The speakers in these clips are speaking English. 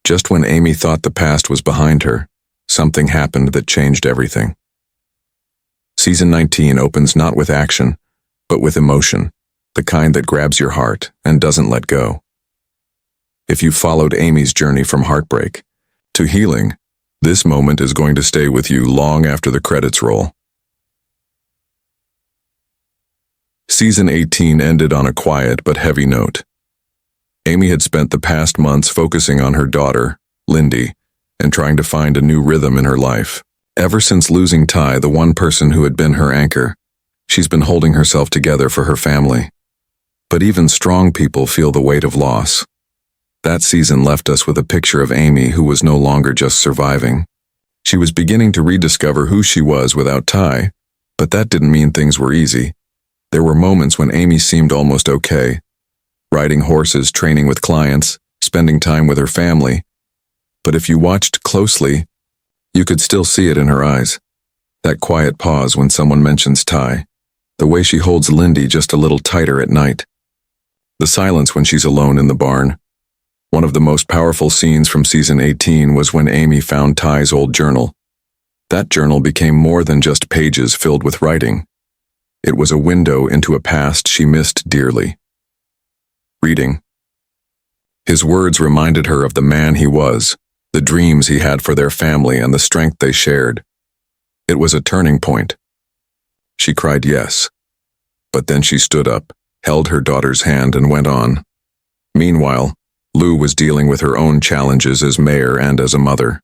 Just when Amy thought the past was behind her, something happened that changed everything. Season 19 opens not with action, but with emotion, the kind that grabs your heart and doesn't let go. If you followed Amy's journey from heartbreak to healing, this moment is going to stay with you long after the credits roll. Season 18 ended on a quiet but heavy note. Amy had spent the past months focusing on her daughter, Lindy, and trying to find a new rhythm in her life. Ever since losing Ty, the one person who had been her anchor, she's been holding herself together for her family. But even strong people feel the weight of loss. That season left us with a picture of Amy who was no longer just surviving. She was beginning to rediscover who she was without Ty, but that didn't mean things were easy. There were moments when Amy seemed almost okay. Riding horses, training with clients, spending time with her family. But if you watched closely, you could still see it in her eyes. That quiet pause when someone mentions Ty. The way she holds Lindy just a little tighter at night. The silence when she's alone in the barn. One of the most powerful scenes from season 18 was when Amy found Ty's old journal. That journal became more than just pages filled with writing. It was a window into a past she missed dearly. Reading. His words reminded her of the man he was, the dreams he had for their family and the strength they shared. It was a turning point. She cried yes. But then she stood up, held her daughter's hand and went on. Meanwhile, Lou was dealing with her own challenges as mayor and as a mother.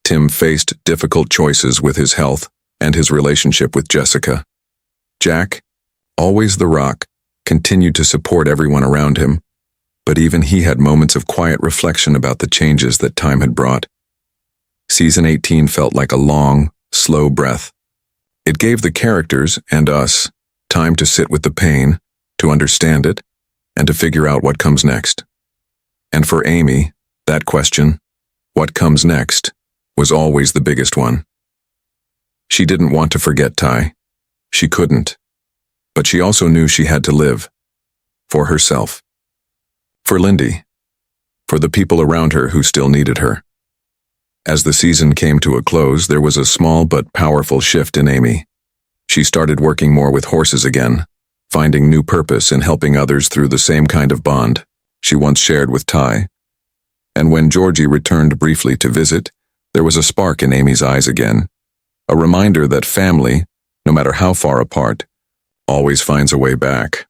Tim faced difficult choices with his health and his relationship with Jessica. Jack, always the rock, continued to support everyone around him, but even he had moments of quiet reflection about the changes that time had brought. Season 18 felt like a long, slow breath. It gave the characters, and us, time to sit with the pain, to understand it, and to figure out what comes next. And for Amy, that question, what comes next, was always the biggest one. She didn't want to forget Ty. She couldn't. But she also knew she had to live. For herself. For Lindy. For the people around her who still needed her. As the season came to a close, there was a small but powerful shift in Amy. She started working more with horses again, finding new purpose in helping others through the same kind of bond she once shared with Ty. And when Georgie returned briefly to visit, there was a spark in Amy's eyes again. A reminder that family, no matter how far apart, always finds a way back.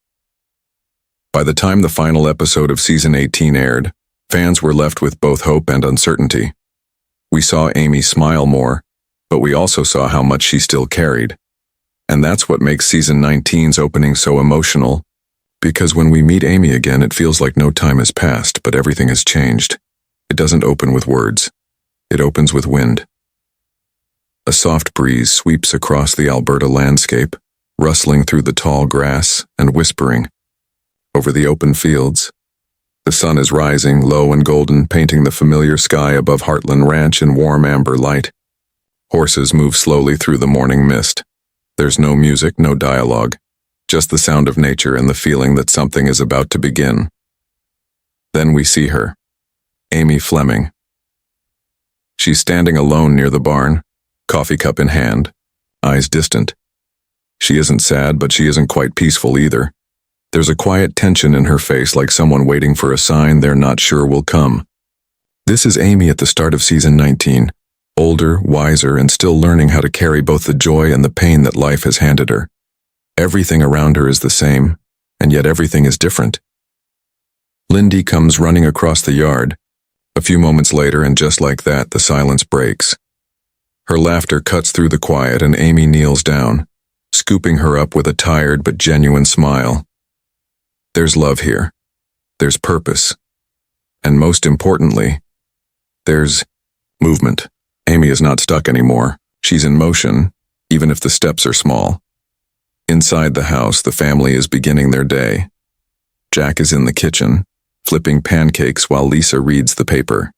By the time the final episode of season 18 aired, fans were left with both hope and uncertainty. We saw Amy smile more, but we also saw how much she still carried. And that's what makes season 19's opening so emotional, because when we meet Amy again, it feels like no time has passed, but everything has changed. It doesn't open with words. It opens with wind. A soft breeze sweeps across the Alberta landscape, rustling through the tall grass and whispering. Over the open fields, the sun is rising, low and golden, painting the familiar sky above Heartland Ranch in warm amber light. Horses move slowly through the morning mist. There's no music, no dialogue, just the sound of nature and the feeling that something is about to begin. Then we see her, Amy Fleming. She's standing alone near the barn, coffee cup in hand, eyes distant. She isn't sad, but she isn't quite peaceful either. There's a quiet tension in her face, like someone waiting for a sign they're not sure will come. This is Amy at the start of season 19, older, wiser, and still learning how to carry both the joy and the pain that life has handed her. Everything around her is the same, and yet everything is different. Lindy comes running across the yard. A few moments later, and just like that, the silence breaks. Her laughter cuts through the quiet, and Amy kneels down, scooping her up with a tired but genuine smile. There's love here. There's purpose. And most importantly, there's movement. Amy is not stuck anymore. She's in motion, even if the steps are small. Inside the house, the family is beginning their day. Jack is in the kitchen, flipping pancakes while Lisa reads the paper.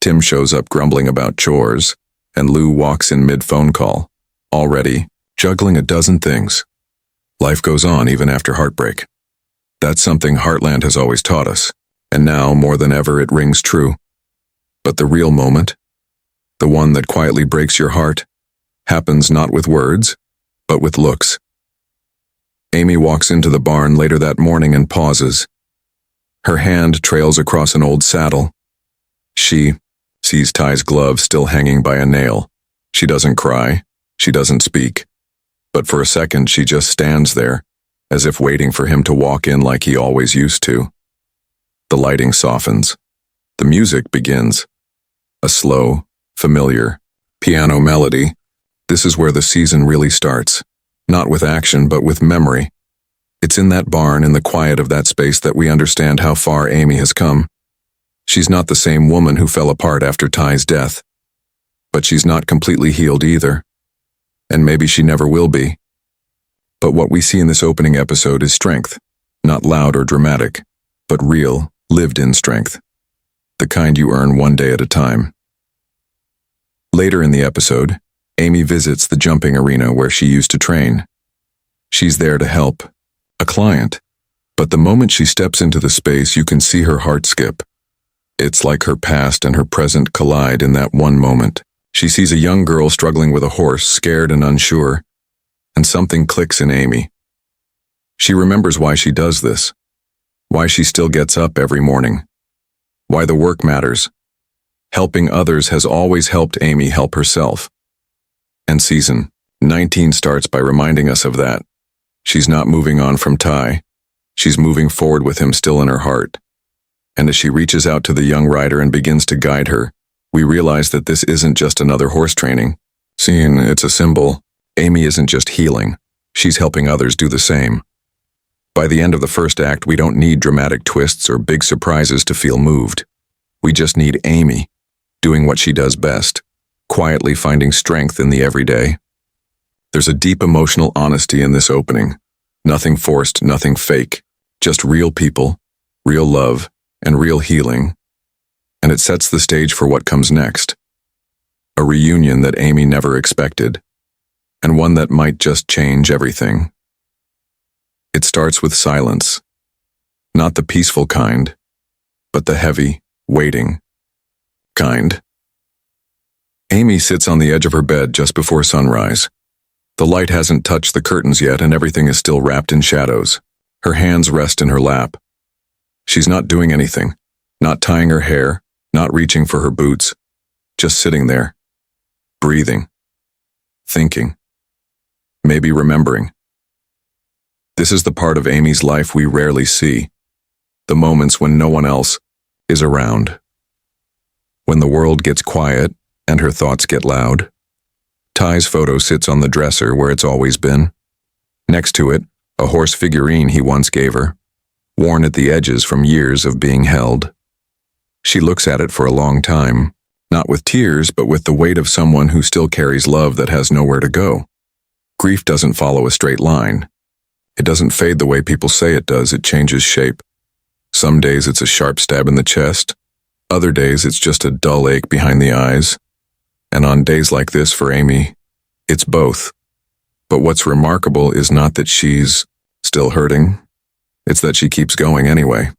Tim shows up grumbling about chores, and Lou walks in mid-phone call, already juggling a dozen things. Life goes on even after heartbreak. That's something Heartland has always taught us, and now, more than ever, it rings true. But the real moment, the one that quietly breaks your heart, happens not with words, but with looks. Amy walks into the barn later that morning and pauses. Her hand trails across an old saddle. She sees Ty's glove still hanging by a nail. She doesn't cry. She doesn't speak. But for a second she just stands there, as if waiting for him to walk in like he always used to. The lighting softens. The music begins. A slow, familiar piano melody. This is where the season really starts. Not with action, but with memory. It's in that barn, in the quiet of that space, that we understand how far Amy has come. She's not the same woman who fell apart after Ty's death. But she's not completely healed either. And maybe she never will be. But what we see in this opening episode is strength. Not loud or dramatic, but real, lived-in strength. The kind you earn one day at a time. Later in the episode, Amy visits the jumping arena where she used to train. She's there to help, a client. But the moment she steps into the space, you can see her heart skip. It's like her past and her present collide in that one moment. She sees a young girl struggling with a horse, scared and unsure, and something clicks in Amy. She remembers why she does this, why she still gets up every morning, why the work matters. Helping others has always helped Amy help herself. And season 19 starts by reminding us of that. She's not moving on from Ty. She's moving forward with him still in her heart. And as she reaches out to the young rider and begins to guide her, we realize that this isn't just another horse training scene, it's a symbol. Amy isn't just healing, she's helping others do the same. By the end of the first act, we don't need dramatic twists or big surprises to feel moved. We just need Amy, doing what she does best, quietly finding strength in the everyday. There's a deep emotional honesty in this opening. Nothing forced, nothing fake, just real people, real love, and real healing. And it sets the stage for what comes next. A reunion that Amy never expected, and one that might just change everything. It starts with silence. Not the peaceful kind, but the heavy, waiting kind. Amy sits on the edge of her bed just before sunrise. The light hasn't touched the curtains yet and everything is still wrapped in shadows. Her hands rest in her lap. She's not doing anything, not tying her hair, not reaching for her boots, just sitting there, breathing, thinking, maybe remembering. This is the part of Amy's life we rarely see, the moments when no one else is around. When the world gets quiet and her thoughts get loud. Ty's photo sits on the dresser where it's always been. Next to it, a horse figurine he once gave her, worn at the edges from years of being held. She looks at it for a long time, not with tears, but with the weight of someone who still carries love that has nowhere to go. Grief doesn't follow a straight line. It doesn't fade the way people say it does, it changes shape. Some days it's a sharp stab in the chest, other days it's just a dull ache behind the eyes. And on days like this for Amy, it's both. But what's remarkable is not that she's still hurting, it's that she keeps going anyway.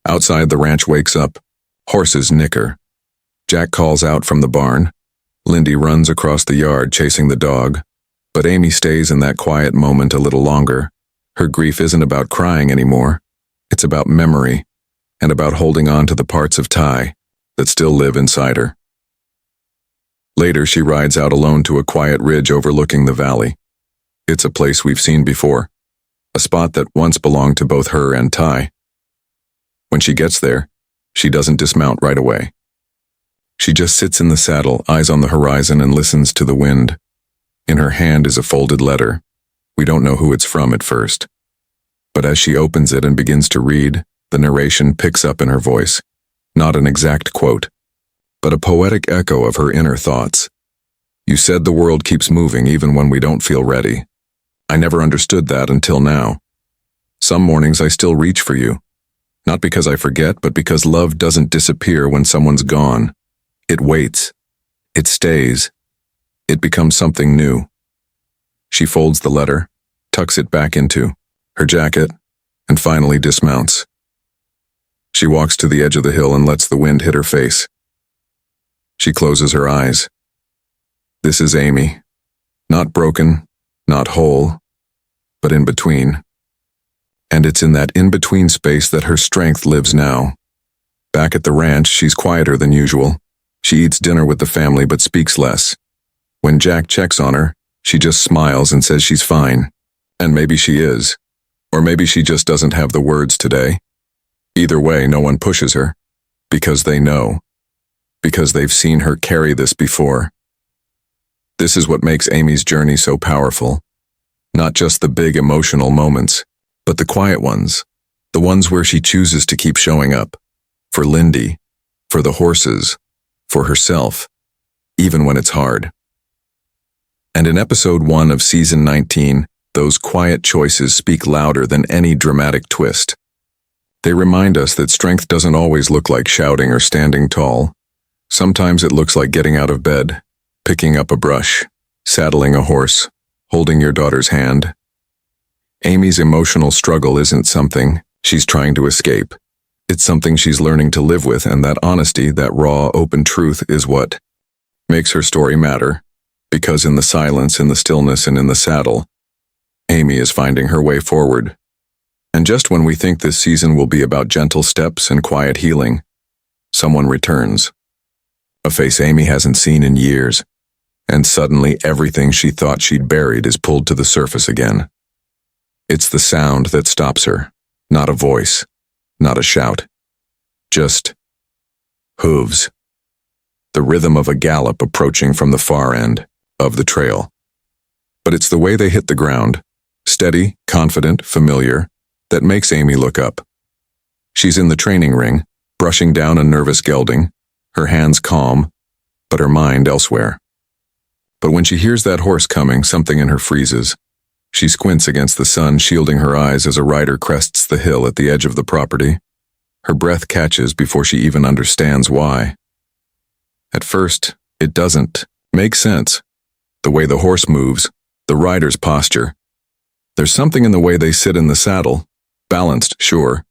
Outside, the ranch wakes up. Horses nicker. Jack calls out from the barn. Lindy runs across the yard chasing the dog. But Amy stays in that quiet moment a little longer. Her grief isn't about crying anymore. It's about memory, and about holding on to the parts of Ty that still live inside her. Later, she rides out alone to a quiet ridge overlooking the valley. It's a place we've seen before, a spot that once belonged to both her and Ty. When she gets there, she doesn't dismount right away. She just sits in the saddle, eyes on the horizon, and listens to the wind. In her hand is a folded letter. We don't know who it's from at first. But as she opens it and begins to read, the narration picks up in her voice. Not an exact quote, but a poetic echo of her inner thoughts. You said the world keeps moving even when we don't feel ready. I never understood that until now. Some mornings I still reach for you. Not because I forget, but because love doesn't disappear when someone's gone. It waits. It stays. It becomes something new. She folds the letter, tucks it back into her jacket, and finally dismounts. She walks to the edge of the hill and lets the wind hit her face. She closes her eyes. This is Amy. Not broken, not whole, but in between. And it's in that in-between space that her strength lives now. Back at the ranch, she's quieter than usual. She eats dinner with the family but speaks less. When Jack checks on her, she just smiles and says she's fine. And maybe she is. Or maybe she just doesn't have the words today. Either way, no one pushes her. Because they know. Because they've seen her carry this before. This is what makes Amy's journey so powerful. Not just the big emotional moments, but the quiet ones. The ones where she chooses to keep showing up. For Lindy. For the horses. For herself. Even when it's hard. And in episode 1 of season 19, those quiet choices speak louder than any dramatic twist. They remind us that strength doesn't always look like shouting or standing tall. Sometimes it looks like getting out of bed, picking up a brush, saddling a horse, holding your daughter's hand. Amy's emotional struggle isn't something she's trying to escape. It's something she's learning to live with, and that honesty, that raw, open truth is what makes her story matter. Because in the silence, in the stillness, and in the saddle, Amy is finding her way forward. And just when we think this season will be about gentle steps and quiet healing, someone returns. A face Amy hasn't seen in years, and suddenly everything she thought she'd buried is pulled to the surface again. It's the sound that stops her, not a voice, not a shout. Just hooves. The rhythm of a gallop approaching from the far end of the trail. But it's the way they hit the ground, steady, confident, familiar, that makes Amy look up. She's in the training ring, brushing down a nervous gelding, her hands calm, but her mind elsewhere. But when she hears that horse coming, something in her freezes. She squints against the sun, shielding her eyes as a rider crests the hill at the edge of the property. Her breath catches before she even understands why. At first, it doesn't make sense. The way the horse moves, the rider's posture. There's something in the way they sit in the saddle. Balanced, sure.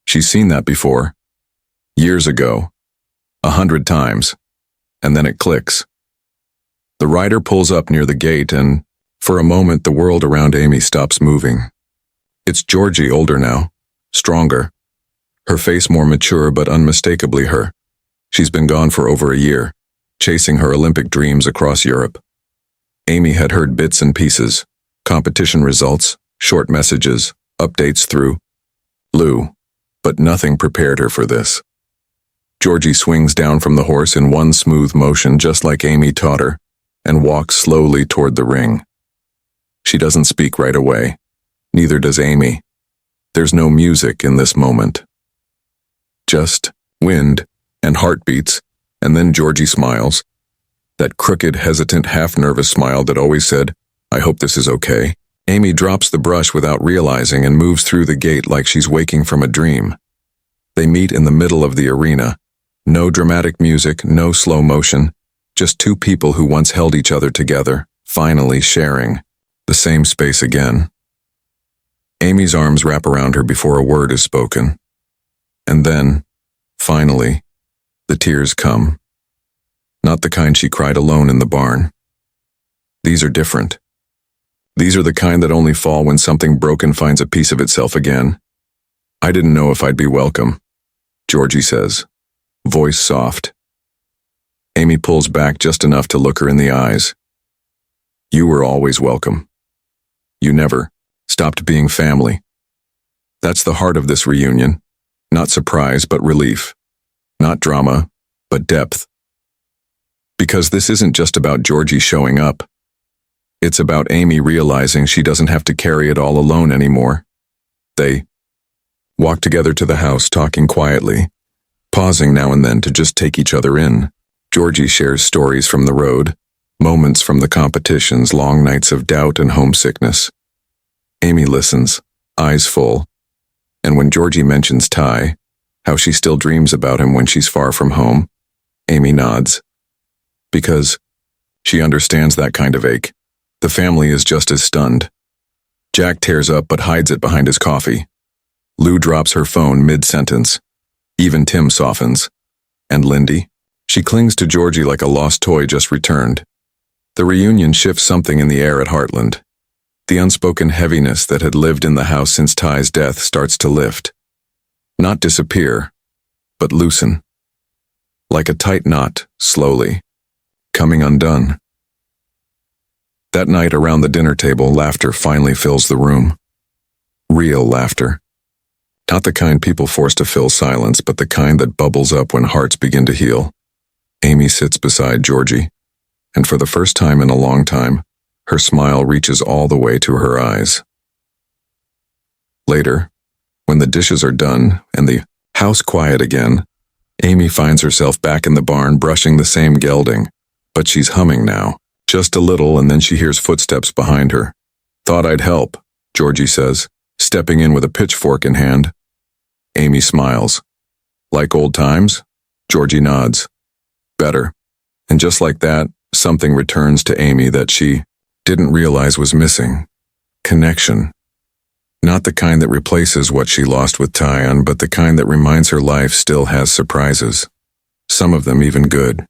She's seen that before. Years ago. 100 times. And then it clicks. The rider pulls up near the gate and, for a moment, the world around Amy stops moving. It's Georgie, older now. Stronger. Her face more mature but unmistakably her. She's been gone for over a year, chasing her Olympic dreams across Europe. Amy had heard bits and pieces, competition results, short messages, updates through Lou, but nothing prepared her for this. Georgie swings down from the horse in one smooth motion just like Amy taught her, and walks slowly toward the ring. She doesn't speak right away. Neither does Amy. There's no music in this moment. Just wind and heartbeats, and then Georgie smiles. That crooked, hesitant, half-nervous smile that always said, "I hope this is okay." Amy drops the brush without realizing and moves through the gate like she's waking from a dream. They meet in the middle of the arena. No dramatic music, no slow motion, just two people who once held each other together, finally sharing the same space again. Amy's arms wrap around her before a word is spoken. And then, finally, the tears come. Not the kind she cried alone in the barn. These are different. These are the kind that only fall when something broken finds a piece of itself again. "I didn't know if I'd be welcome," Georgie says, voice soft. Amy pulls back just enough to look her in the eyes. "You were always welcome. You never stopped being family." That's the heart of this reunion. Not surprise, but relief. Not drama, but depth. Because this isn't just about Georgie showing up. It's about Amy realizing she doesn't have to carry it all alone anymore. They walk together to the house, talking quietly, pausing now and then to just take each other in. Georgie shares stories from the road, moments from the competitions, long nights of doubt and homesickness. Amy listens, eyes full. And when Georgie mentions Ty, how she still dreams about him when she's far from home, Amy nods. Because she understands that kind of ache. The family is just as stunned. Jack tears up but hides it behind his coffee. Lou drops her phone mid-sentence. Even Tim softens. And Lindy? She clings to Georgie like a lost toy just returned. The reunion shifts something in the air at Heartland. The unspoken heaviness that had lived in the house since Ty's death starts to lift. Not disappear, but loosen. Like a tight knot, slowly, coming undone. That night around the dinner table, laughter finally fills the room. Real laughter. Not the kind people force to fill silence, but the kind that bubbles up when hearts begin to heal. Amy sits beside Georgie, and for the first time in a long time, her smile reaches all the way to her eyes. Later, when the dishes are done and the house quiet again, Amy finds herself back in the barn brushing the same gelding, but she's humming now, just a little, and then she hears footsteps behind her. "Thought I'd help," Georgie says, stepping in with a pitchfork in hand. Amy smiles. "Like old times?" Georgie nods. "Better." And just like that, something returns to Amy that she didn't realize was missing. Connection. Not the kind that replaces what she lost with Tyon, but the kind that reminds her life still has surprises. Some of them even good.